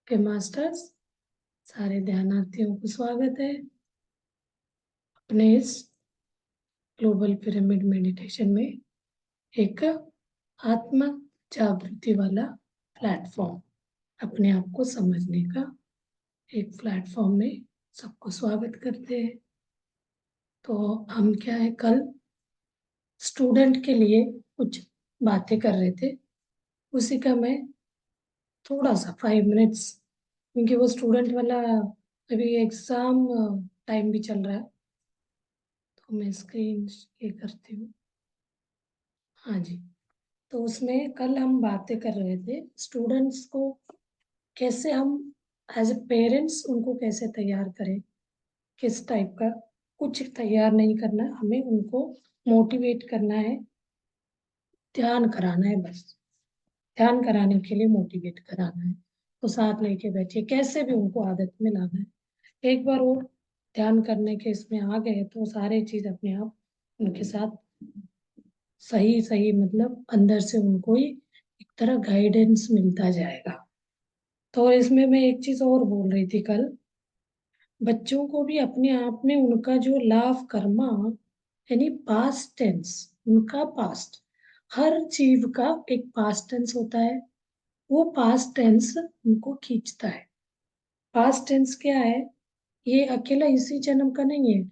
के मास्टर्स, सारे ध्यानार्थियों को स्वागत है अपने इस ग्लोबल पिरामिड मेडिटेशन में। एक आत्म जागृति वाला प्लेटफॉर्म, अपने आप को समझने का एक प्लेटफॉर्म में सबको स्वागत करते हैं। तो हम क्या है, कल स्टूडेंट के लिए कुछ बातें कर रहे थे, उसी का मैं थोड़ा सा 5 मिनट्स, क्योंकि वो स्टूडेंट वाला अभी एग्जाम टाइम भी चल रहा है, तो मैं स्क्रीन ये करती हूँ। हाँ जी, तो उसमें कल हम बातें कर रहे थे स्टूडेंट्स को कैसे हम एज ए पेरेंट्स उनको कैसे तैयार करें, किस टाइप का। कुछ तैयार नहीं करना, हमें उनको मोटिवेट करना है, ध्यान कराना है, बस ध्यान कराने के लिए मोटिवेट कराना है। तो साथ लेके बैठिए, कैसे भी उनको आदत में लाना है। एक बार वो ध्यान करने के इसमें आ गए तो सारे चीज अपने आप उनके साथ सही सही, मतलब अंदर से उनको ही एक तरह गाइडेंस मिलता जाएगा। तो इसमें मैं एक चीज और बोल रही थी कल, बच्चों को भी अपने आप में उनका जो लाभ कर्मा, यानी पास्ट टेंस, उनका पास्ट, हर जीव का एक पास्ट टेंस होता है। वो पास्ट टेंस उनको खींचता है। पास्ट टेंस क्या है, ये अकेला इसी जन्म का नहीं है।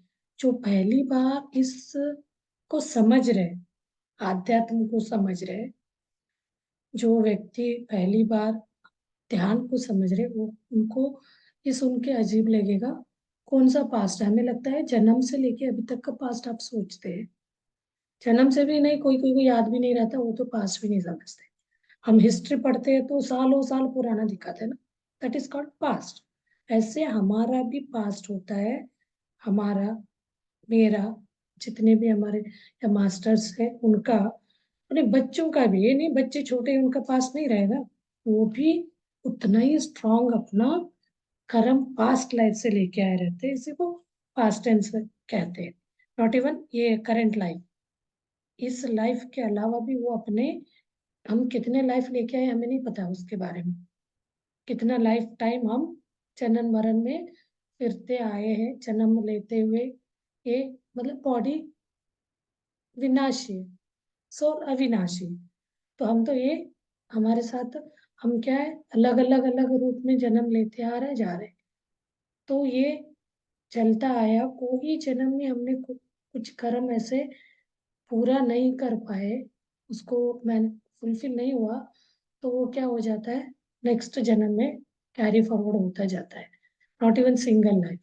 जो पहली बार इस को समझ रहे, आध्यात्म को समझ रहे, जो व्यक्ति पहली बार ध्यान को समझ रहे, वो उनको ये सुन के अजीब लगेगा। कौन सा पास्ट है? हमें लगता है जन्म से लेके अभी तक का पास्ट आप सोचते हैं। जन्म से भी नहीं, कोई कोई को याद भी नहीं रहता, वो तो पास्ट भी नहीं समझते। हम हिस्ट्री पढ़ते हैं तो सालों साल पुराना दिखाते हैं ना, दैट इज कॉल्ड पास्ट। ऐसे हमारा भी पास्ट होता है। हमारा, मेरा, जितने भी हमारे या मास्टर्स है उनका, अपने बच्चों का भी, ये नहीं बच्चे छोटे हैं उनका पास नहीं रहेगा, वो भी उतना ही स्ट्रांग अपना कर्म पास्ट लाइफ से लेके आए रहते हैं। इसी को पास्ट टेंस कहते हैं। नॉट इवन ये करंट लाइफ, इस लाइफ के अलावा भी वो अपने, हम कितने लाइफ लेके आए हमें नहीं पता उसके बारे में। कितना लाइफ टाइम हम जन्म मरण में फिरते आए हैं, जन्म लेते हुए। ये मतलब बॉडी विनाशी है, सोल अविनाशी। तो हम तो ये, हमारे साथ हम क्या है, अलग अलग अलग रूप में जन्म लेते आ रहे जा रहे। तो ये चलता आया, कोई जन्म में हमने कुछ कर्म ऐसे पूरा नहीं कर पाए, उसको मैंने फुलफिल नहीं हुआ, तो वो क्या हो जाता है, नेक्स्ट जन्म में कैरी फॉरवर्ड होता जाता है। Not even single life.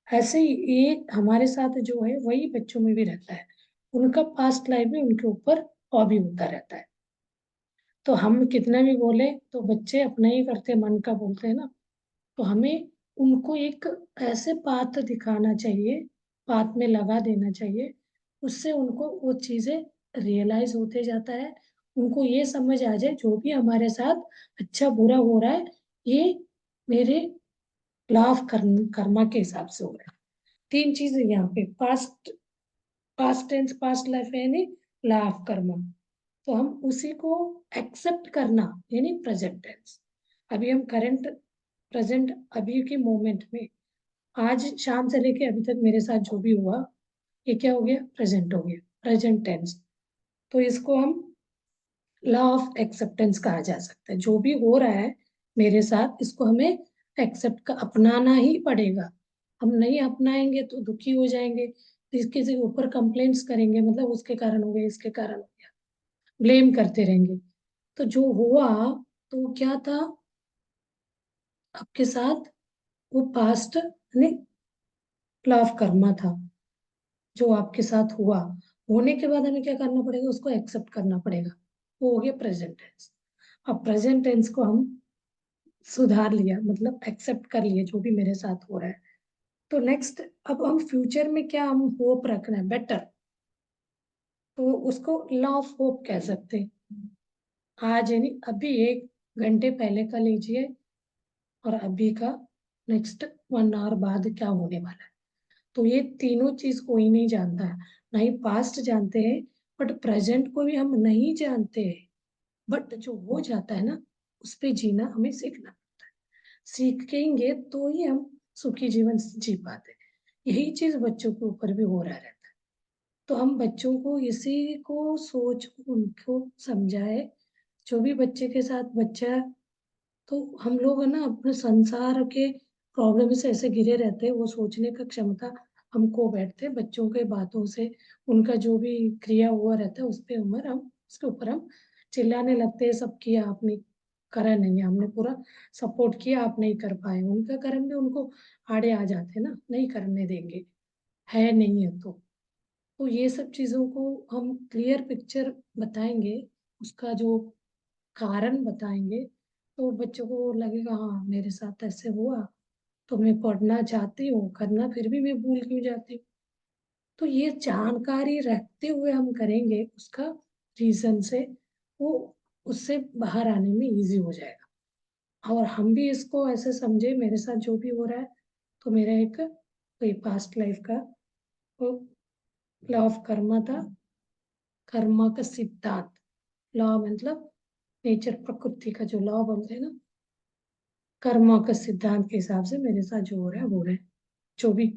ऐसे ही ये हमारे साथ जो है वही बच्चों में भी रहता है। उनका पास्ट लाइफ भी उनके ऊपर हॉबी होता रहता है। तो हम कितना भी बोले तो बच्चे अपना ही करते, मन का बोलते हैं ना। तो हमें उनको एक ऐसे पाथ दिखाना चाहिए, पाथ में लगा देना चाहिए। उससे उनको वो चीजें रियलाइज होते जाता है। उनको ये समझ आ जाए जो भी हमारे साथ अच्छा बुरा हो रहा है, ये मेरे लाभ कर्मा के हिसाब से हो रहा है। तीन चीजें यहाँ पे, past, past tense, past life यानी लाभ कर्मा। तो हम उसी को एक्सेप्ट करना, यानी प्रेजेंट टेंस। अभी हम करंट, प्रेजेंट, अभी के मोमेंट में, आज शाम से लेके अभी तक मेरे साथ जो भी हुआ, ये क्या हो गया, प्रेजेंट हो गया, प्रेजेंट टेंस। तो इसको हम लॉ ऑफ एक्सेप्टेंस कहा जा सकता है। जो भी हो रहा है मेरे साथ, इसको हमें एक्सेप्ट का अपनाना ही पड़ेगा। हम नहीं अपनाएंगे तो दुखी हो जाएंगे, किसी के ऊपर कंप्लेंट्स करेंगे, मतलब उसके कारण हो गया, इसके कारण हो गया, ब्लेम करते रहेंगे। तो जो हुआ, तो वो क्या था आपके साथ, वो पास्ट यानी लॉ ऑफ कर्मा था, जो आपके साथ हुआ। होने के बाद हमें क्या करना पड़ेगा, उसको एक्सेप्ट करना पड़ेगा। वो हो गया प्रेजेंट टेंस। अब प्रेजेंट टेंस को हम सुधार लिया, मतलब एक्सेप्ट कर लिए जो भी मेरे साथ हो रहा है। तो नेक्स्ट, अब हम फ्यूचर में क्या हम होप रखना है बेटर, तो उसको लॉ ऑफ होप कह सकते हैं। आज यानी अभी 1 घंटे पहले का लीजिए, और अभी का, नेक्स्ट 1 आवर बाद क्या होने वाला है। तो ये तीनों चीज कोई नहीं जानता है। ना ही पास्ट जानते हैं, बट प्रेजेंट को भी हम नहीं जानते हैं। बट जो हो जाता है ना, उस पे जीना हमें सीखना। सीखेंगे तो ही हम सुखी जीवन जी पाते। यही चीज बच्चों के ऊपर भी हो रहा रहता है। तो हम बच्चों को इसी को सोच उनको समझाए। जो भी बच्चे के साथ बच्चा, तो हम लोग है ना अपने संसार के प्रॉब्लम से ऐसे घिरे रहते हैं, वो सोचने का क्षमता हम खो बैठते हैं बच्चों के बातों से। उनका जो भी क्रिया हुआ रहता है उस पे उम्र हम उसके ऊपर हम चिल्लाने लगते हैं, सब किया आपने, करा नहीं, हमने पूरा सपोर्ट किया, आप नहीं कर पाए। उनका कर्म भी उनको आड़े आ जाते हैं ना, नहीं करने देंगे, है नहीं है तो ये सब चीजों को हम क्लियर पिक्चर बताएंगे, उसका जो कारण बताएंगे, तो बच्चों को लगेगा हाँ मेरे साथ ऐसे हुआ, तो मैं पढ़ना चाहती हूँ करना, फिर भी मैं भूल क्यों जाती हूँ। तो ये जानकारी रखते हुए हम करेंगे उसका रीजन से, वो उससे बाहर आने में इजी हो जाएगा। और हम भी इसको ऐसे समझे मेरे साथ जो भी हो रहा है, तो मेरा एक कोई पास्ट लाइफ का वो लॉ ऑफ कर्मा था, कर्मा का सिद्धांत। लॉ मतलब नेचर, प्रकृति का जो लॉ बोलते हैं ना, कर्मा का सिद्धांत के हिसाब से मेरे साथ जो हो रहा है वो है, जो भी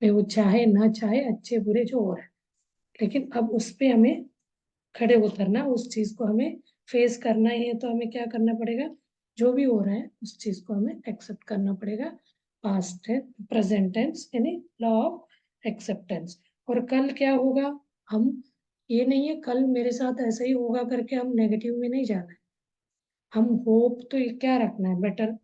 मैं वो चाहे ना चाहे, अच्छे बुरे जो हो रहा है, लेकिन अब उस पे हमें खड़े उतरना, उस चीज को हमें फेस करना ही है। तो हमें क्या करना पड़ेगा, जो भी हो रहा है उस चीज को हमें एक्सेप्ट करना पड़ेगा। पास्ट है, प्रेजेंट टेंस यानी लॉ ऑफ एक्सेप्टेंस। और कल क्या होगा, हम ये नहीं है कल मेरे साथ ऐसा ही होगा करके हम नेगेटिव में नहीं जाना है। हम होप तो ये क्या रखना है, बेटर,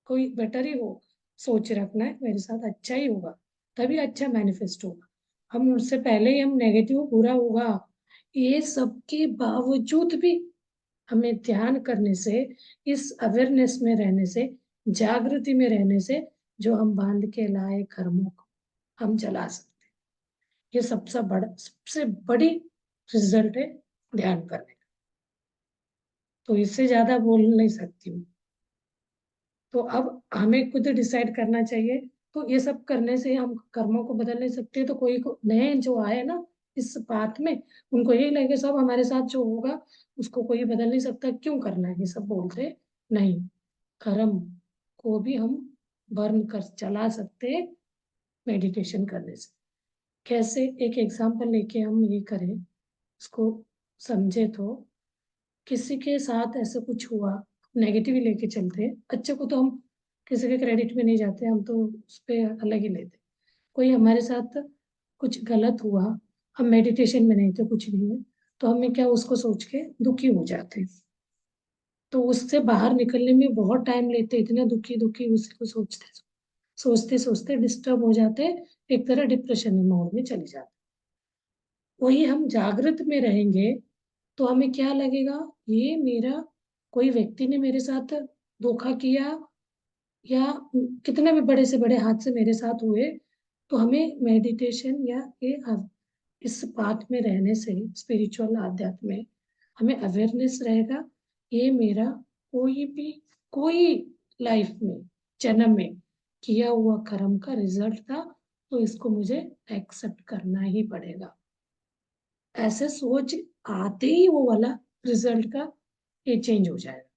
कोई बेटर ही हो, सोच रखना है मेरे साथ अच्छा ही होगा, तभी अच्छा मैनिफेस्ट होगा। हम उससे पहले ही हम नेगेटिव बुरा होगा, ये सब के बावजूद भी हमें ध्यान करने से, इस अवेयरनेस में रहने से, जागृति में रहने से, जो हम बांध के लाए कर्मों को हम जला सकते हैं। ये सबसे बड़ी रिजल्ट है ध्यान करने का। तो इससे ज्यादा बोल नहीं सकती हूँ। तो अब हमें खुद डिसाइड करना चाहिए। तो ये सब करने से हम कर्मों को बदल नहीं सकते। तो कोई को नए जो आए ना इस पाथ में, उनको यही लगे सब हमारे साथ जो होगा उसको कोई बदल नहीं सकता, क्यों करना है, ये सब बोलते नहीं। कर्म को भी हम बर्न कर चला सकते हैं मेडिटेशन करने से। कैसे, एक एग्जांपल लेके हम ये करें, इसको समझे तो, किसी के साथ ऐसा कुछ हुआ, नेगेटिव ही लेके चलते हैं, अच्छे को तो हम किसी के क्रेडिट में नहीं जाते, हम तो उस पर अलग ही लेते। कोई हमारे साथ कुछ गलत हुआ, हम मेडिटेशन में नहीं थे, कुछ नहीं है, तो हमें क्या उसको सोच के दुखी हो जाते हैं। तो उससे बाहर निकलने में बहुत टाइम लेते, इतने दुखी दुखी उसी को सोचते सोचते सोचते डिस्टर्ब हो जाते, एक तरह डिप्रेशन मोड में चले जाते। वही हम जागृत में रहेंगे तो हमें क्या लगेगा, ये मेरा कोई व्यक्ति ने मेरे साथ धोखा किया, या कितने भी बड़े से बड़े हादसे मेरे साथ हुए, तो हमें मेडिटेशन या ये इस पाथ में रहने से, स्पिरिचुअल आध्यात्म में हमें अवेयरनेस रहेगा, ये मेरा कोई भी, कोई लाइफ में, जन्म में किया हुआ कर्म का रिजल्ट था, तो इसको मुझे एक्सेप्ट करना ही पड़ेगा। ऐसे सोच आते ही वो वाला रिजल्ट का ये चेंज हो जाएगा।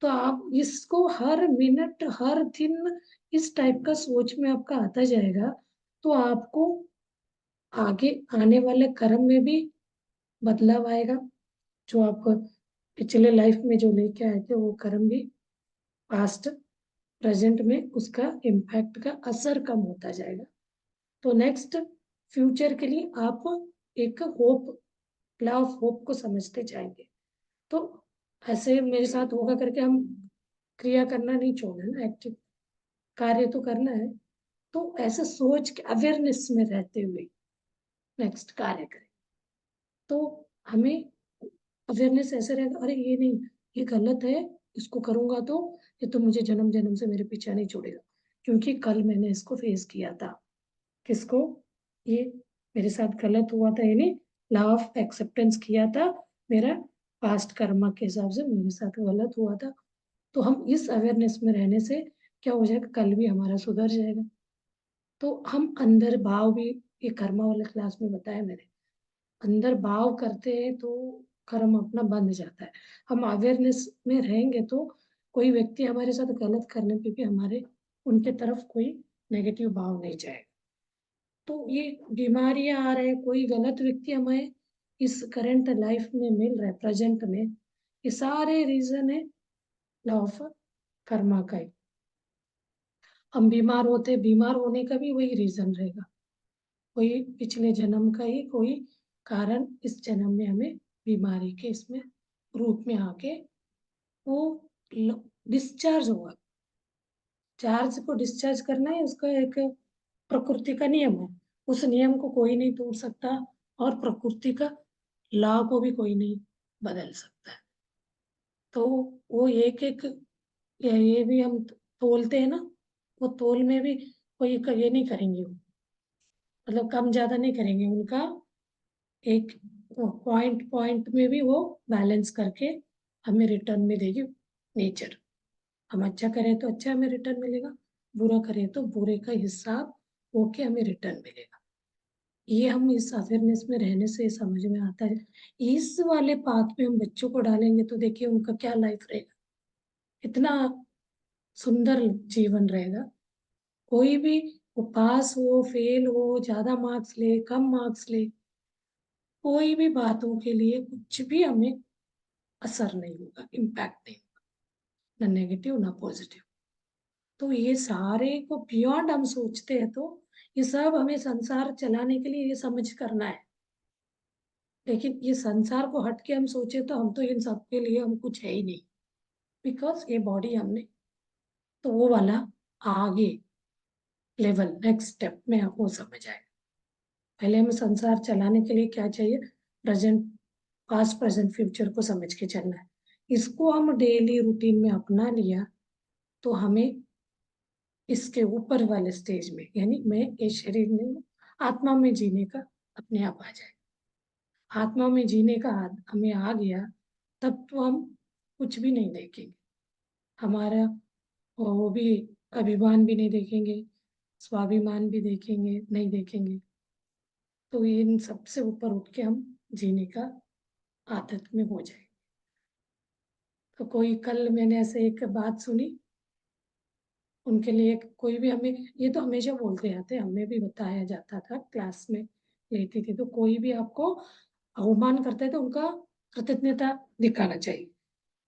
तो आप इसको हर मिनट हर दिन इस टाइप का सोच में आपका आता जाएगा, तो आपको आगे आने वाले कर्म में भी बदलाव आएगा। जो आप पिछले लाइफ में जो लेके आए थे वो कर्म भी पास्ट प्रेजेंट में उसका इम्पैक्ट का असर कम होता जाएगा। तो नेक्स्ट फ्यूचर के लिए आप एक होप, लॉ ऑफ होप को समझते जाएंगे। तो ऐसे मेरे साथ होगा करके हम क्रिया करना नहीं छोड़ना ना, एक्टिव कार्य तो करना है। तो ऐसे सोच के अवेयरनेस में रहते हुए नेक्स्ट कार्य करें, तो हमें अवेयरनेस ऐसे रहेगा, अरे ये नहीं, ये गलत है, इसको करूंगा तो ये तो मुझे जन्म जन्म से मेरे पीछे नहीं छोड़ेगा, क्योंकि कल मैंने इसको फेस किया था। किसको, ये मेरे साथ गलत हुआ था, यानी लॉ ऑफ एक्सेप्टेंस किया था, मेरा पास्ट कर्मा के हिसाब से मेरे साथ गलत हुआ था। तो हम इस अवेयरनेस में रहने से क्या हो जाएगा, कल भी हमारा सुधर जाएगा। तो हम अंदर भाव भी, ये कर्मा वाले क्लास में बताया मैंने, अंदर भाव करते हैं तो कर्म अपना बंध जाता है। हम अवेयरनेस में रहेंगे तो कोई व्यक्ति हमारे साथ गलत करने पे भी हमारे उनके तरफ कोई नेगेटिव भाव नहीं जाएगा। तो ये बीमारियां आ रहे, कोई गलत व्यक्ति हमें इस करंट लाइफ में मिल रहा है प्रेजेंट में, ये सारे रीजन है लॉ ऑफ कर्मा का ही। हम बीमार होते, बीमार होने का भी वही रीजन रहेगा, कोई पिछले जन्म का ही कोई कारण इस जन्म में हमें बीमारी के इसमें रूप में आके वो डिस्चार्ज होगा। चार्ज को डिस्चार्ज करना है, उसका एक प्रकृति का नियम है। उस नियम को कोई नहीं तोड़ सकता और प्रकृति का लॉ को भी कोई नहीं बदल सकता है। तो वो एक एक ये भी हम तोलते हैं ना, वो तोल में भी कोई ये नहीं करेंगे, वो मतलब कम ज्यादा नहीं करेंगे, उनका एक पॉइंट पॉइंट में भी वो बैलेंस करके हमें रिटर्न में देगी नेचर। हम अच्छा करें तो अच्छा हमें रिटर्न मिलेगा, बुरा करें तो बुरे का हिसाब होके हमें रिटर्न मिलेगा। ये हम इस अवेयरनेस में रहने से समझ में आता है। इस वाले पाथ में हम बच्चों को डालेंगे तो देखिए उनका क्या लाइफ रहेगा, इतना सुंदर जीवन रहेगा। कोई भी वो पास हो फेल हो, ज्यादा मार्क्स ले कम मार्क्स ले, कोई भी बातों के लिए कुछ भी हमें असर नहीं होगा, इम्पैक्ट नहीं होगा, ना नेगेटिव ना पॉजिटिव। तो ये सारे को बियॉन्ड हम सोचते हैं तो ये सब हमें संसार चलाने के लिए ये समझ करना है। लेकिन ये संसार को हट के हम सोचे तो हम तो इन सब के लिए हम कुछ है ही नहीं, बिकॉज ये बॉडी हमने, तो वो वाला आगे लेवल नेक्स्ट स्टेप में आपको समझ आए। पहले हमें संसार चलाने के लिए क्या चाहिए, प्रेजेंट पास्ट प्रेजेंट फ्यूचर को समझ के चलना है। इसको हम डेली रूटीन में अपना लिया तो हमें इसके ऊपर वाले स्टेज में, यानी मैं ये शरीर में हूँ, आत्मा में जीने का अपने आप आ जाए। आत्मा में जीने का हमें आ गया तब तो हम कुछ भी नहीं देखेंगे, हमारा वो भी अभिमान भी नहीं देखेंगे, स्वाभिमान भी देखेंगे नहीं देखेंगे। तो इन सबसे ऊपर उठ के हम जीने का आदत में हो जाए। तो कोई कल मैंने ऐसे एक बात सुनी, उनके लिए कोई भी हमें, ये तो हमेशा बोलते आते, हमें भी बताया जाता था क्लास में लेती थी, तो कोई भी आपको अवमान करता है तो उनका कृतज्ञता दिखाना चाहिए,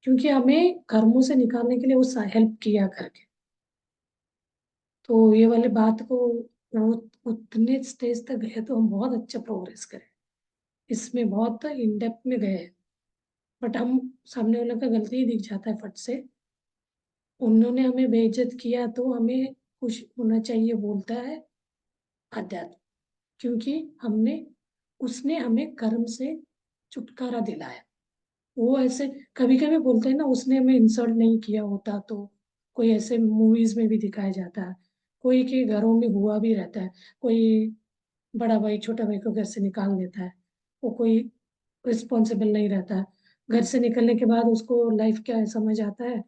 क्योंकि हमें कर्मों से निकालने के लिए वो हेल्प किया करके। तो ये वाले बात को वो उतने स्टेज तक गए तो हम बहुत अच्छा प्रोग्रेस करें, इसमें बहुत इन डेप्थ में गए। बट हम सामने वाले का गलती ही दिख जाता है फट से, उन्होंने हमें बेइज्जत किया तो हमें खुश होना चाहिए, बोलता है अध्यात्म, क्योंकि हमने उसने हमें कर्म से छुटकारा दिलाया। वो ऐसे कभी कभी बोलते हैं ना, उसने हमें इंसल्ट नहीं किया होता तो, कोई ऐसे मूवीज में भी दिखाया जाता है, कोई के घरों में हुआ भी रहता है, कोई बड़ा भाई छोटा भाई को घर से निकाल देता है, वो कोई रिस्पॉन्सिबल नहीं रहता, घर से निकलने के बाद उसको लाइफ क्या है समझ आता है,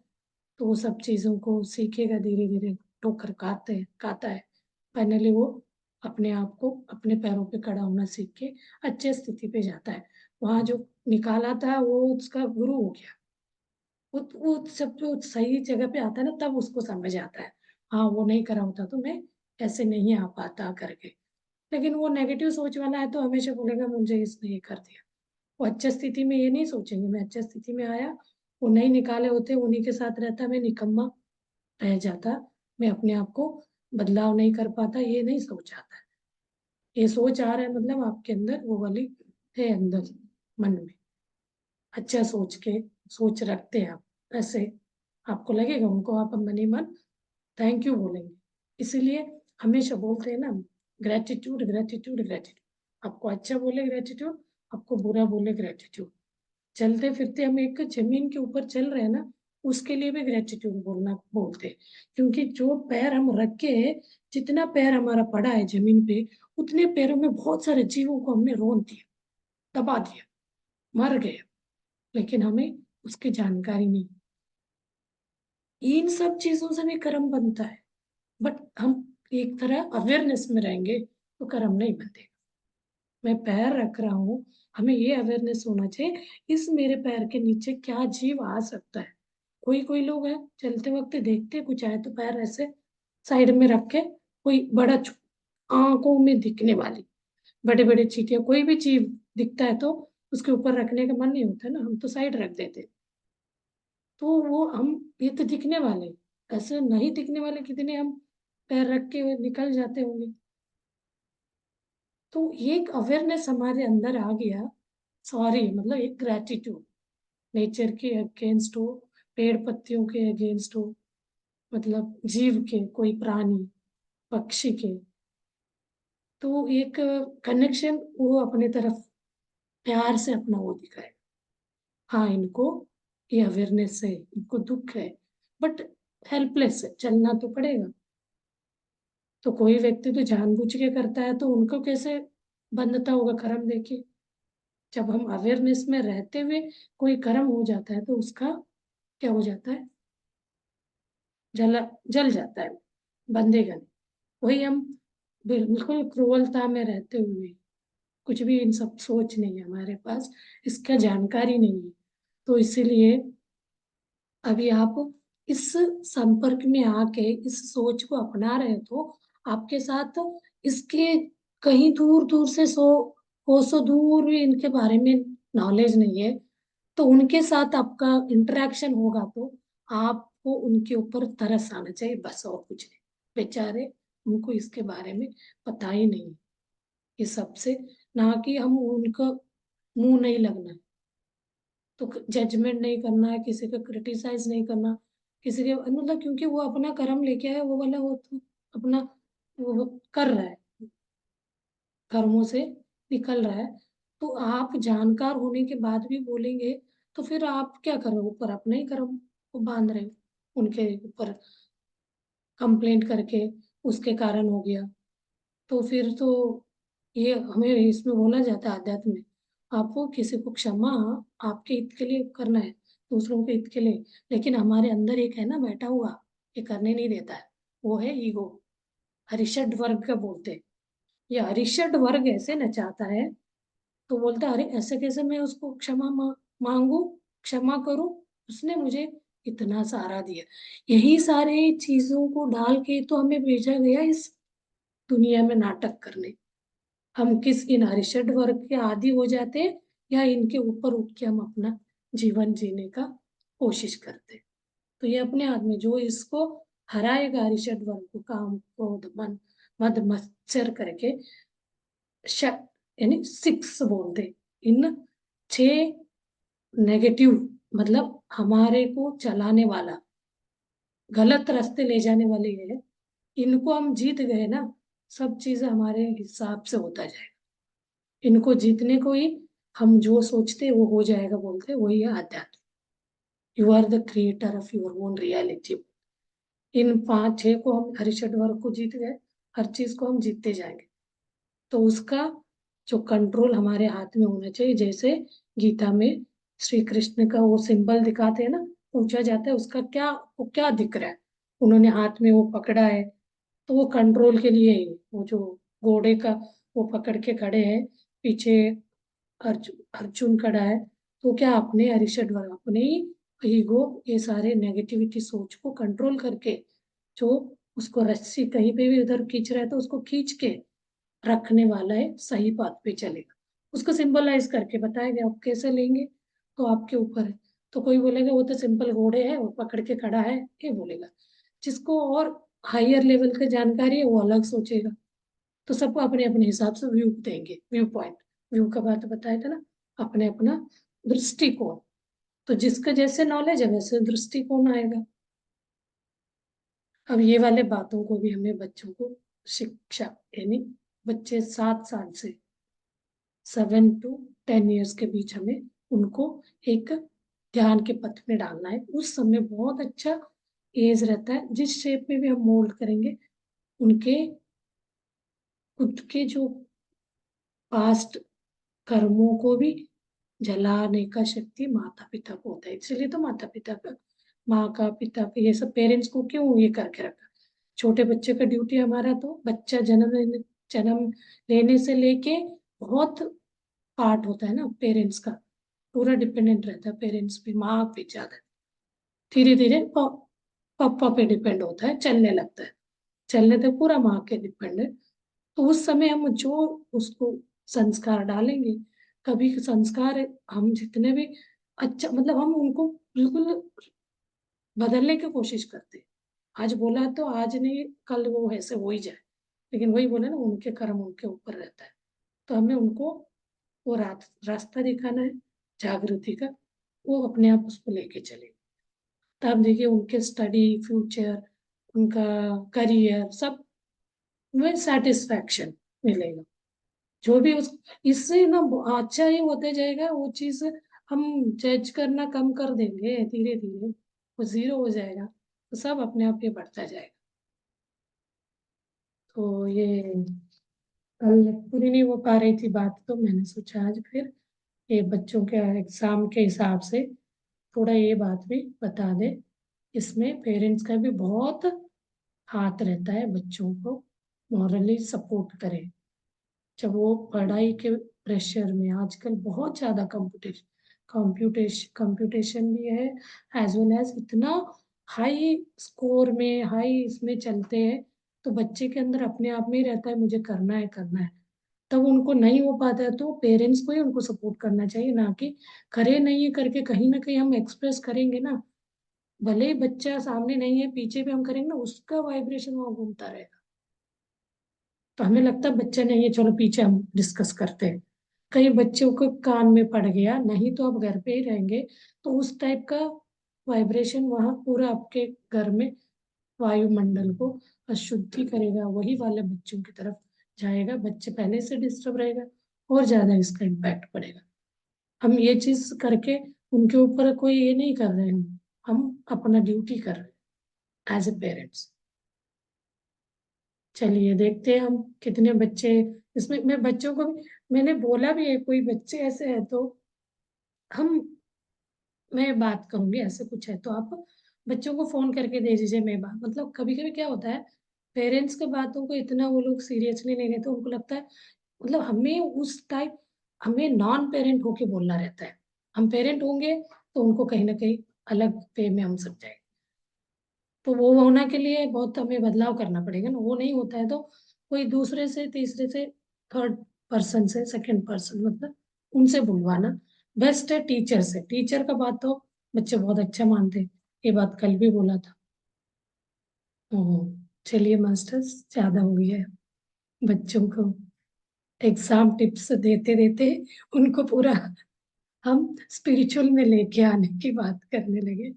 तो वो सब चीजों को सीखेगा धीरे धीरे, ठोकर खाता है, फाइनली वो अपने आप को अपने पैरों पे खड़ा होना सीख के अच्छे स्थिति पे जाता है। वहां जो निकाला था वो उसका गुरु हो गया, वो सब जो सही जगह पे आता है ना तब उसको समझ आता है, हाँ वो नहीं करा होता तो मैं ऐसे नहीं आ पाता करके। लेकिन वो नेगेटिव सोच वाला है तो हमेशा बोलेगा मुझे इसने ये कर दिया। वो अच्छी स्थिति में ये नहीं सोचेंगे मैं अच्छी स्थिति में आया, वो नहीं निकाले होते, उन्हीं के साथ रहता, मैं निकम्मा रह जाता, मैं अपने आप को बदलाव नहीं कर पाता, ये नहीं सोच आता है। ये सोच आ रहा है मतलब आपके अंदर वो वाली है, अंदर मन में अच्छा सोच के सोच रखते हैं आप, ऐसे आपको लगेगा उनको आप मन ही मन थैंक यू बोलेंगे। इसीलिए हमेशा बोलते हैं ना, ग्रेटिट्यूड ग्रेटिट्यूड ग्रेटिट्यूड, आपको अच्छा बोले ग्रेटिट्यूड, आपको बुरा बोले ग्रेटिट्यूड। चलते फिरते हम एक जमीन के ऊपर चल रहे हैं ना, उसके लिए भी ग्रेटिट्यूड बोलना बोलते हैं, क्योंकि जो पैर हम रख के, जितना पैर हमारा पड़ा है जमीन पे, उतने पैरों में बहुत सारे जीवों को हमने रोन दिया, दबा दिया, मर गए, लेकिन हमें उसकी जानकारी नहीं। इन सब चीजों से भी कर्म बनता है, बट हम एक तरह अवेयरनेस में रहेंगे तो कर्म नहीं बनते। मैं पैर रख रहा हूँ, हमें ये अवेयरनेस होना चाहिए इस मेरे पैर के नीचे क्या जीव आ सकता है, कोई कोई लोग हैं चलते वक्त देखते कुछ आए तो पैर ऐसे साइड में रख के, कोई बड़ा आंखों में दिखने वाली बड़े बड़े चींटियां, कोई भी चीज दिखता है तो उसके ऊपर रखने का मन नहीं होता ना, हम तो साइड रख देते। तो वो हम, ये तो दिखने वाले, ऐसे नहीं दिखने वाले कितने हम पैर रख के निकल जाते होंगे। तो ये एक अवेयरनेस हमारे अंदर आ गया, सॉरी मतलब एक ग्रेटिट्यूड, नेचर के अगेंस्ट हो, पेड़ पत्तियों के अगेंस्ट हो, मतलब जीव के, कोई प्राणी पक्षी के, तो एक कनेक्शन वो अपने तरफ प्यार से अपना वो दिखाए। हाँ इनको ये अवेयरनेस है, इनको दुख है, बट हेल्पलेस है, चलना तो पड़ेगा। तो कोई व्यक्ति तो जानबूझ के करता है, तो उनको कैसे बंधता होगा कर्म देखिए। जब हम अवेयरनेस में रहते हुए कोई कर्म हो जाता है तो उसका क्या हो जाता है, जल जल जाता है, बंधेगा नहीं। वही हम बिल्कुल क्रूरता में रहते हुए, कुछ भी इन सब सोच नहीं है हमारे पास, इसका जानकारी नहीं है, तो इसीलिए अभी आप इस संपर्क में आके इस सोच को अपना रहे हो, तो आपके साथ इसके कहीं दूर दूर से कोसों दूर भी इनके बारे में नॉलेज नहीं है, तो उनके साथ आपका इंटरेक्शन होगा तो आपको उनके ऊपर तरस आना चाहिए, बस और कुछ नहीं। बेचारे, उनको इसके बारे में पता ही नहीं, ये सबसे, ना कि हम उनका मुंह नहीं लगना है, तो जजमेंट नहीं करना है, किसी का क्रिटिसाइज नहीं करना, किसी के मतलब, क्योंकि वो अपना कर्म लेके आया वो वाला, वो तो अपना वो कर रहा है, कर्मों से निकल रहा है। तो आप जानकार होने के बाद भी बोलेंगे, तो फिर आप क्या कर रहे हो, ऊपर अपना ही कर्म को बांध रहे हो, उनके ऊपर कंप्लेंट करके उसके कारण हो गया। तो फिर तो ये हमें इसमें बोला जाता है अध्यात्म में, आपको किसी को क्षमा आपके हित के लिए करना है, दूसरों के हित के लिए, लेकिन हमारे अंदर एक है ना बैठा हुआ, ये करने नहीं देता है, वो है ईगो, अरिषड वर्ग का बोलते हैं। ये अरिषड वर्ग ऐसे नचाता है, तो बोलता है अरे ऐसे कैसे मैं उसको क्षमा मांगू, क्षमा करूं, उसने मुझे इतना सारा दिया। यही सारे चीजों को डाल के तो हमें भेजा गया इस दुनिया में नाटक करने। हम किस इन अरिषड वर्ग के आदी हो जाते हैं, या इनके ऊपर उठ के हम अपना जीवन जीने का कोशिश करते हैं। तो ये अपने हाथ में, जो इसको हराएगा अरिषड वर्ग को, काम क्रोध मन मद मत्सर करके, यानी सिक्स बोलते, इन छह नेगेटिव, मतलब हमारे को चलाने वाला, गलत रास्ते ले जाने वाली है, इनको हम जीत गए ना, सब चीज हमारे हिसाब से होता जाएगा। इनको जीतने को ही हम जो सोचते वो हो जाएगा बोलते, वही है आध्यात्म। You are the creator of your own reality. इन पांच छह को हम हरिषड वर्ग को जीत गए, हर चीज को हम जीतते जाएंगे। तो उसका जो कंट्रोल हमारे हाथ में होना चाहिए, जैसे गीता में श्री कृष्ण का वो सिंबल दिखाते हैं ना, पूछा जाता है उसका क्या, वो क्या दिख रहा है, उन्होंने हाथ में वो पकड़ा है, तो वो कंट्रोल के लिए ही, वो जो घोड़े का वो पकड़ के खड़े हैं, पीछे अर्जुन खड़ा है, तो क्या अपने अरिषड वर्ग, अपने ईगो, ये सारे नेगेटिविटी सोच को कंट्रोल करके, जो उसको रस्सी कहीं पे भी उधर खींच रहा है तो उसको खींच के रखने वाला है, सही बात पे चलेगा, उसको सिंबलाइज करके बताएगा, आप कैसे लेंगे तो आपके ऊपर है। तो कोई बोलेगा वो तो सिंपल घोड़े है, वो पकड़ के खड़ा है, ये बोलेगा। जिसको और हायर लेवल की जानकारी है वो अलग सोचेगा। तो सबको अपने अपने हिसाब से व्यू देंगे, व्यू पॉइंट, व्यू का बात बताया था ना, अपने अपना दृष्टिकोण। तो जिसका जैसे नॉलेज है वैसे दृष्टिकोण आएगा। अब ये वाले बातों को भी हमें बच्चों को शिक्षा, यानी बच्चे 7 साल से 7 to 10 years के बीच हमें उनको एक ध्यान के पथ में डालना है। उस समय बहुत अच्छा एज रहता है, जिस शेप में भी हम मोल्ड करेंगे, उनके खुद के जो पास्ट कर्मों को भी जलाने का शक्ति माता पिता को होता है। इसलिए तो माता पिता का, माँ का, पिता का, ये सब पेरेंट्स को क्यों ये करके रखा। छोटे बच्चे का ड्यूटी हमारा, तो बच्चा जन्म लेने से लेके बहुत पार्ट होता है ना पेरेंट्स का, पूरा डिपेंडेंट रहता है पेरेंट्स पे, माँ पे ज्यादा। धीरे धीरे पापा पे डिपेंड होता है, चलने लगता है। चलने तक पूरा माँ के डिपेंड है। तो उस समय हम जो उसको संस्कार डालेंगे, कभी संस्कार हम जितने भी अच्छा, मतलब हम उनको बिल्कुल बदलने की कोशिश करते हैं। आज बोला तो आज नहीं, कल वो ऐसे हो ही जाए, लेकिन वही बोले ना, उनके कर्म उनके ऊपर रहता है। तो हमें उनको वो रास्ता दिखाना है जागृति का, वो अपने आप उसको लेके चले। तब देखिए उनके स्टडी, फ्यूचर, उनका करियर, सब में सेटिस्फैक्शन मिलेगा। जो भी उस इससे ना अच्छा ही होते जाएगा वो चीज। हम जज करना कम कर देंगे धीरे धीरे, वो जीरो हो जाएगा, तो सब अपने आप ही बढ़ता जाएगा। तो ये कल पूरी नहीं हो पा रही थी बात, तो मैंने सोचा आज फिर ये बच्चों के एग्जाम के हिसाब से थोड़ा ये बात भी बता दे। इसमें पेरेंट्स का भी बहुत हाथ रहता है, बच्चों को मॉरली सपोर्ट करें। जब वो पढ़ाई के प्रेशर में, आजकल बहुत ज्यादा कंप्यूटेशन भी है, एज वेल एज इतना हाई स्कोर में, हाई इसमें चलते हैं, तो बच्चे के अंदर अपने आप में ही रहता है मुझे करना है करना है। तब उनको नहीं हो पाता है तो पेरेंट्स को ही उनको सपोर्ट करना चाहिए, ना कि करे नहीं है करके कहीं ना कहीं हम एक्सप्रेस करेंगे ना। भले ही बच्चा सामने नहीं है, पीछे भी हम करेंगे ना, उसका वाइब्रेशन वहां घूमता रहेगा। तो हमें लगता है बच्चा नहीं है, चलो पीछे हम डिस्कस करते हैं। कई बच्चों को कान में पड़ गया, नहीं तो आप घर पे ही रहेंगे, तो उस टाइप का वाइब्रेशन वहां पूरा आपके घर में वायुमंडल को अशुद्धि करेगा, वही वाले बच्चों की तरफ जाएगा। बच्चे पहले से डिस्टर्ब रहेगा, और ज्यादा इसका इम्पैक्ट पड़ेगा। हम ये चीज करके उनके ऊपर कोई ये नहीं कर रहे हैं, हम अपना ड्यूटी कर रहे हैं एज ए पेरेंट्स। चलिए देखते हैं हम कितने बच्चे इसमें। मैं बच्चों को भी मैंने बोला भी है, कोई बच्चे ऐसे हैं तो हम मैं बात करूंगी, ऐसे कुछ है तो आप बच्चों को फोन करके दे दीजिए। मैं बात, मतलब कभी कभी क्या होता है, पेरेंट्स के बातों को इतना वो लोग सीरियसली नहीं लेते, उनको लगता है मतलब हमें उस टाइप, हमें नॉन पेरेंट होके बोलना रहता है। हम पेरेंट होंगे तो उनको कहीं ना कहीं अलग वे में हम समझाएंगे। तो वो होने के लिए बहुत हमें बदलाव करना पड़ेगा ना, वो नहीं होता है तो कोई दूसरे से, तीसरे से, थर्ड पर्सन से, सेकंड पर्सन, मतलब उनसे बुलवाना बेस्ट है। टीचर से, टीचर का बात तो बच्चे बहुत अच्छा मानते हैं, ये बात कल भी बोला था। ओह, चलिए मास्टर्स, ज्यादा हो गया है। बच्चों को एग्जाम टिप्स देते देते उनको पूरा हम स्पिरिचुअल में लेके आने की बात करने लगे।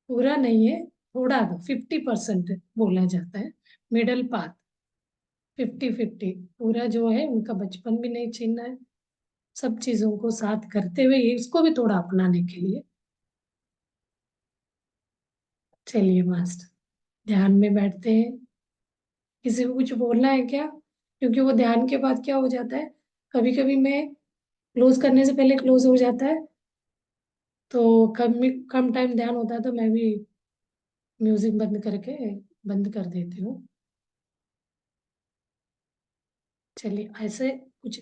पूरा नहीं है, थोड़ा 50% बोला जाता है, मिडल पाथ, 50-50। पूरा जो है उनका बचपन भी नहीं छीनना है, सब चीजों को साथ करते हुए इसको भी थोड़ा अपनाने के लिए। चलिए मास्टर, ध्यान में बैठते हैं। किसी को कुछ बोलना है क्या? क्योंकि वो ध्यान के बाद क्या हो जाता है, कभी कभी मैं क्लोज करने से पहले क्लोज हो जाता है, तो कम कम टाइम ध्यान होता है तो मैं भी म्यूजिक बंद करके बंद कर देती हूँ। चलिए ऐसे कुछ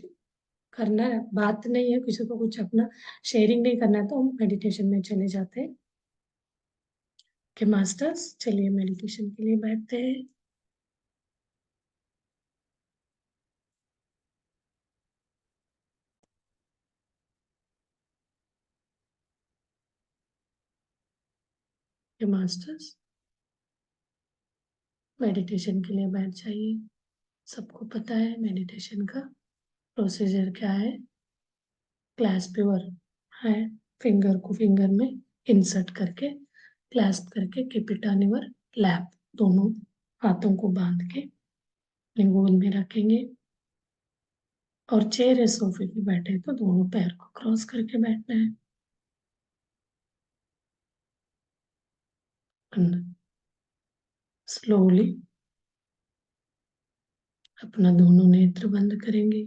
करना है, बात नहीं है, किसी को कुछ अपना शेयरिंग नहीं करना है, तो हम मेडिटेशन में चले जाते हैं। कि मास्टर्स, चलिए मेडिटेशन के लिए बैठते हैं। कि मास्टर्स मेडिटेशन के लिए बैठ जाइए। सबको पता है मेडिटेशन का प्रोसीजर क्या है। क्लैस्प योर है, फिंगर को फिंगर में इंसर्ट करके, क्लैस्प करके, keep it on your lap, दोनों हाथों को बांध के अपने गोल में रखेंगे। और चेयर या सोफे पे बैठे तो दोनों पैर को क्रॉस करके बैठना है। स्लोली अपना दोनों नेत्र बंद करेंगे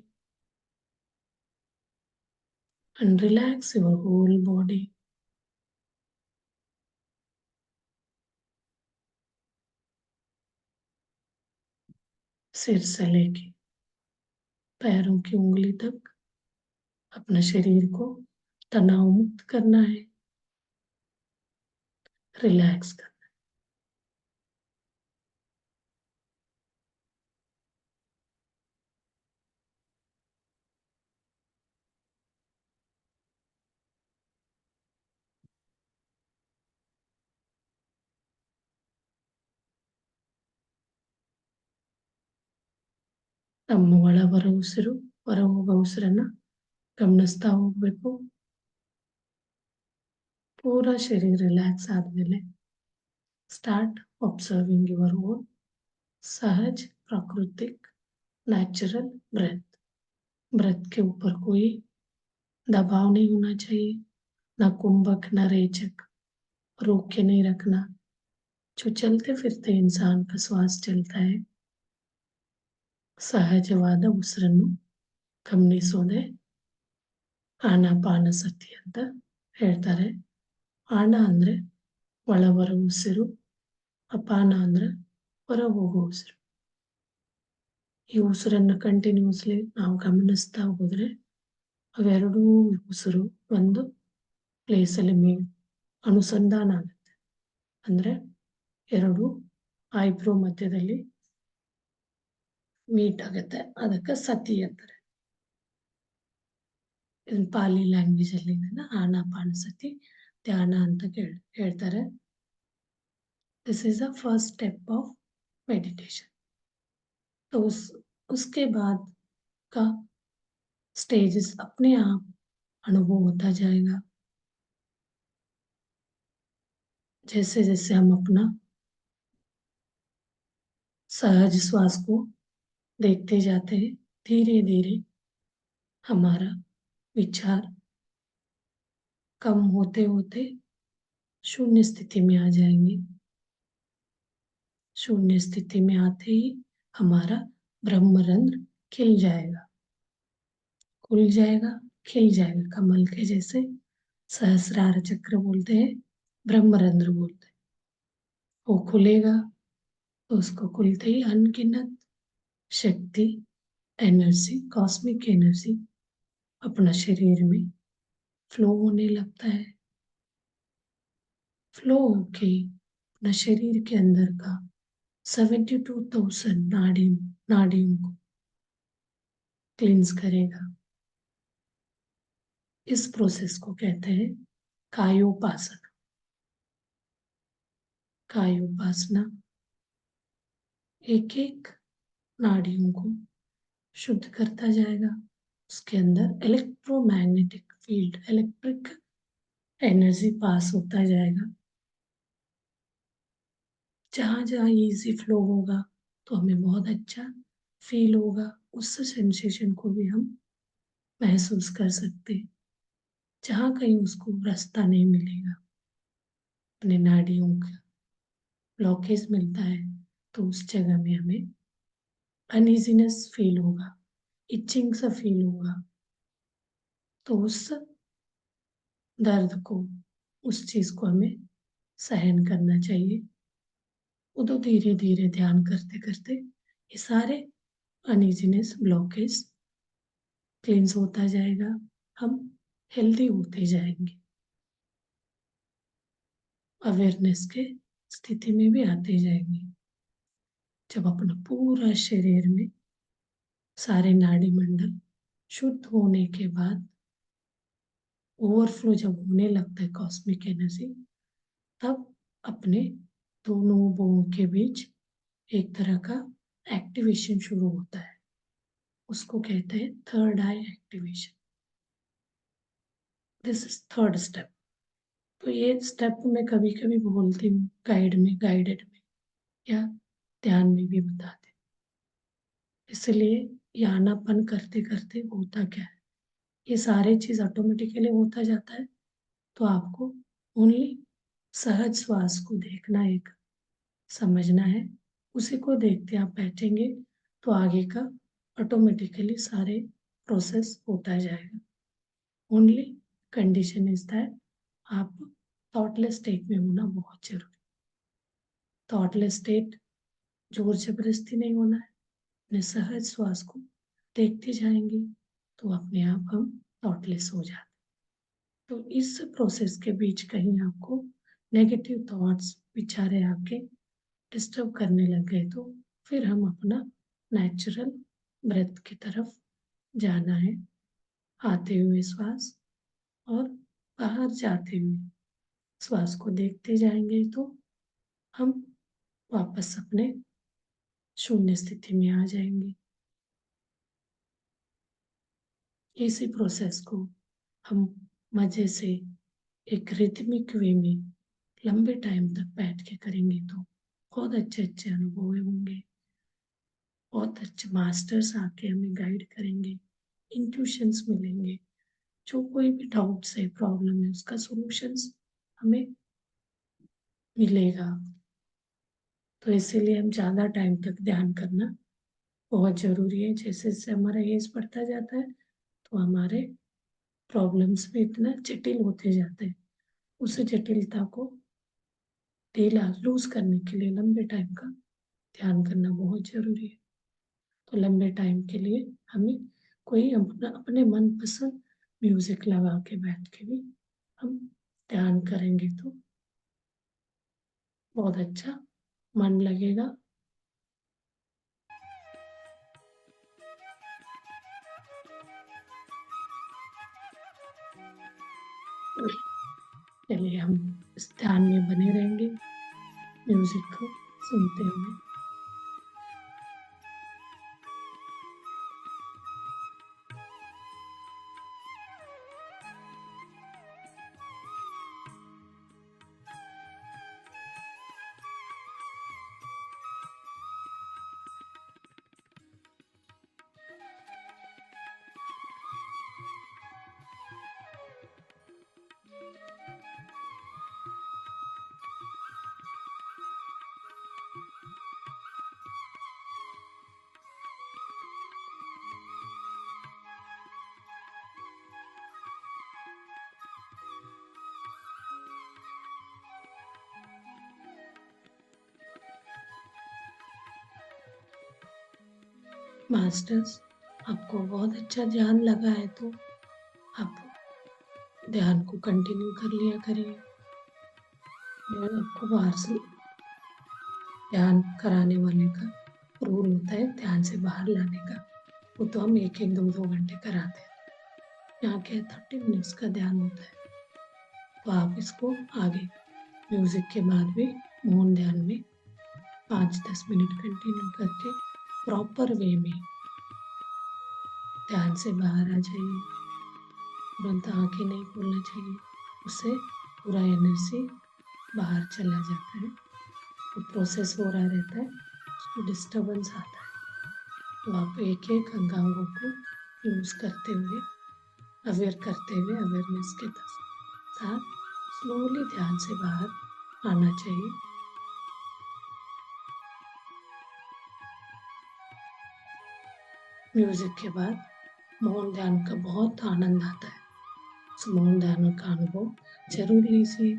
and relax your whole body. सिर से लेके पैरों की उंगली तक अपने शरीर को तनाव मुक्त करना है। रिलैक्स करना। ತಮ್ಮ ಒಳ ಬರೋ ಉಸಿರು ಹೊರ ಹೋಗೋ ಉಸಿರನ್ನ ಗಮನಿಸ್ತಾ ಹೋಗ್ಬೇಕು. ಪೂರಾ ಶರೀರ ರಿಲ್ಯಾಕ್ಸ್ ಆದ್ಮೇಲೆ स्टार्ट ऑब्जर्विंग योर ओन सहज प्राकृतिक नेचुरल ब्रेथ। ब्रेथ के ऊपर कोई दबाव नहीं होना चाहिए, ना कुंभक ना रेचक, रोक के नहीं रखना। जो चलते फिरते इंसान का श्वास चलता है, ಸಹಜವಾದ ಉಸಿರನ್ನು ಗಮನಿಸೋದೆ ಆನಾಪಾನಸತಿ ಅಂತ ಹೇಳ್ತಾರೆ. ಆನ ಅಂದ್ರೆ ಒಳ ಬರೋ ಉಸಿರು, ಅಪಾನ ಅಂದ್ರೆ ಹೊರ ಹೋಗೋ ಉಸಿರು. ಈ ಉಸಿರನ್ನು ಕಂಟಿನ್ಯೂಸ್ಲಿ ನಾವು ಗಮನಿಸ್ತಾ ಹೋದ್ರೆ ಅವೆರಡೂ ಉಸಿರು ಒಂದು ಪ್ಲೇಸಲ್ಲಿ ಅನುಸಂಧಾನ ಆಗುತ್ತೆ. ಅಂದ್ರೆ ಎರಡು ಐಬ್ರೋ ಮಧ್ಯದಲ್ಲಿ ಮೀಟ್ ಆಗುತ್ತೆ, ಅದಕ್ಕೆ ಸತಿ ಅಂತಾರೆ. ಇದನ್ನ ಪಾಲಿ ಲ್ಯಾಂಗ್ವೇಜ್ ಅಲ್ಲಿ ಆನಾಪಾನಸತಿ ಧ್ಯಾನ ಅಂತ ಹೇಳ್ತಾರೆ. This is the first step of meditation. तो उसके बाद का स्टेजेस अपने आप अनुभव होता जाएगा। जैसे जैसे हम अपना सहज श्वास को देखते जाते हैं, धीरे धीरे हमारा विचार कम होते होते शून्य स्थिति में आ जाएंगे। शून्य स्थिति में आते ही हमारा ब्रह्मरंध्र खिल जाएगा, खुल जाएगा, खिल जाएगा। कमल के जैसे सहस्रार चक्र बोलते हैं, ब्रह्मरंध्र बोलते हैं। वो खुलेगा तो उसको खुलते ही अनगिनत शक्ति, एनर्जी, कॉस्मिक एनर्जी अपना शरीर में फ्लो होने लगता है। फ्लो होके अपना शरीर के अंदर का 72,000 नाड़ियों को क्लींस करेगा। इस प्रोसेस को कहते हैं कायोपासना। कायोपासना एक एक नाड़ियों को शुद्ध करता जाएगा। उसके अंदर इलेक्ट्रोमैग्नेटिक फील्ड, इलेक्ट्रिक एनर्जी पास होता जाएगा। जहाँ जहाँ इजी फ्लो होगा तो हमें बहुत अच्छा फील होगा, उस सेंसेशन को भी हम महसूस कर सकते हैं। जहाँ कहीं उसको रास्ता नहीं मिलेगा, अपने नाड़ियों का ब्लॉकेज मिलता है, तो उस जगह में हमें अनइजीनेस फील होगा, इचिंग सा फील होगा। तो उस दर्द को, उस चीज को हमें सहन करना चाहिए। वो तो धीरे धीरे ध्यान करते करते ये सारे अनइजीनेस, ब्लॉकेज क्लींस होता जाएगा। हम हेल्दी होते जाएंगे, अवेयरनेस के स्थिति में भी आते जाएंगे। जब अपना पूरा शरीर में सारे नाड़ी मंडल शुद्ध होने के बाद ओवरफ्लो जब होने लगता है कॉस्मिक एनर्जी, तब अपने दोनों बोन के बीच एक तरह का एक्टिवेशन शुरू होता है। उसको कहते हैं third I activation. This is third step. तो ये स्टेप मैं कभी कभी बोलती हूँ गाइडेड में या ध्यान में भी बताते। इसलिए ये आनापन करते करते होता क्या है, ये सारे चीज ऑटोमेटिकली होता जाता है। तो आपको ओनली सहज श्वास को देखना, एक समझना है। उसी को देखते आप बैठेंगे तो आगे का ऑटोमेटिकली सारे प्रोसेस होता जाएगा। ओनली कंडीशन इज दैट आप थॉटलेस स्टेट में होना बहुत जरूरी। थॉटलेस स्टेट जोर जबरदस्ती नहीं होना है, अपने सहज श्वास को देखते जाएंगे तो अपने आप हम थॉटलेस हो जाते। तो इस प्रोसेस के बीच कहीं आपको नेगेटिव थॉट्स विचारे आके डिस्टर्ब करने लग गए तो फिर हम अपना नेचुरल ब्रेथ की तरफ जाना है। आते हुए श्वास और बाहर जाते हुए श्वास को देखते जाएंगे तो हम वापस अपने शून्य स्थिति में आ जाएंगे। इसी प्रोसेस को हम मजे से एक रिथमिक वे में लंबे टाइम तक बैठ के करेंगे तो बहुत अच्छे अच्छे अनुभव होंगे। बहुत अच्छे मास्टर्स आके हमें गाइड करेंगे, इंट्यूशंस मिलेंगे। जो कोई भी डाउट्स है, प्रॉब्लम है, उसका सॉल्यूशंस हमें मिलेगा। तो इसीलिए हम ज़्यादा टाइम तक ध्यान करना बहुत ज़रूरी है। जैसे जैसे हमारा एज बढ़ता जाता है तो हमारे प्रॉब्लम्स भी इतना जटिल होते जाते हैं। उस जटिलता को ढीला लूज करने के लिए लंबे टाइम का ध्यान करना बहुत ज़रूरी है। तो लंबे टाइम के लिए हमें कोई अपना अपने मनपसंद म्यूजिक लगा के बैठ के भी हम ध्यान करेंगे तो बहुत अच्छा मन लगेगा। चलिए हम इस ध्यान में बने रहेंगे, म्यूजिक को सुनते हुए। मास्टर्स, आपको बहुत अच्छा ध्यान लगा है तो आप ध्यान को कंटिन्यू कर लिया करिए। और आपको बाहर से ध्यान कराने वाले का रूल होता है ध्यान से बाहर लाने का, वो तो हम एक एक दो दो घंटे कराते हैं। यहाँ के 30 मिनट्स का ध्यान होता है। तो आप इसको आगे म्यूजिक के बाद भी मौन ध्यान में 5-10 मिनट कंटिन्यू करके प्रॉपर वे में ध्यान से बाहर आ जाइए। तुरंत आंखें नहीं खोलना चाहिए, उससे पूरा एनर्जी बाहर चला जाता है। तो प्रोसेस हो रहा रहता है, उसको डिस्टर्बेंस आता है। तो आप एक एक अंगांगों को यूज करते हुए, अवेयर करते हुए, अवेयरनेस के साथ स्लोली ध्यान से बाहर आना चाहिए। म्यूजिक के बाद मौन ध्यान का बहुत आनंद आता है। उस मौन ध्यान का अनुभव जरूर लीजिए।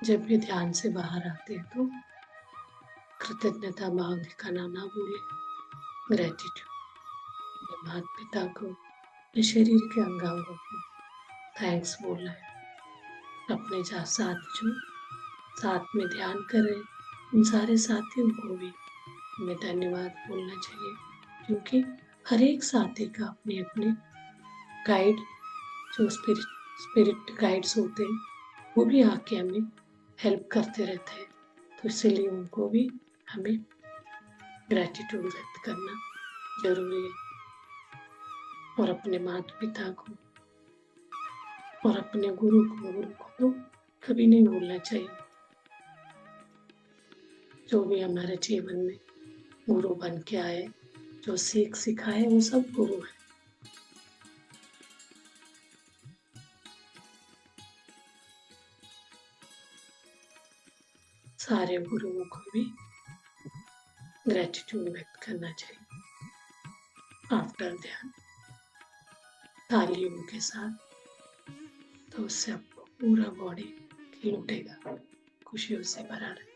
जब भी ध्यान से बाहर आते हैं तो कृतज्ञता भाव दिखाना ना भूले। ग्रेटिट्यूड, अपने माता पिता को, अपने शरीर के अंगांगों को थैंक्स बोलना है। अपने साथ जो साथ में ध्यान कर रहे उन सारे साथियों को भी हमें धन्यवाद बोलना चाहिए, क्योंकि हर एक साथी का अपने अपने गाइड, जो स्पिरिट गाइड्स होते हैं, वो भी आके हमें हेल्प करते रहते हैं। तो इसीलिए उनको भी हमें ग्रेटिट्यूड व्यक्त करना जरूरी है। और अपने माता पिता को और अपने गुरु को तो कभी नहीं भूलना चाहिए। जो भी हमारे जीवन में गुरु बन के आए, जो सीख सिखाए, वो सब गुरु है। सारे गुरुओं को भी ग्रेटिट्यूड व्यक्त करना चाहिए। आफ्टर ध्यान तालियों के साथ, तो उससे आपको पूरा बॉडी फील उठेगा, खुशियों से भरा रहे।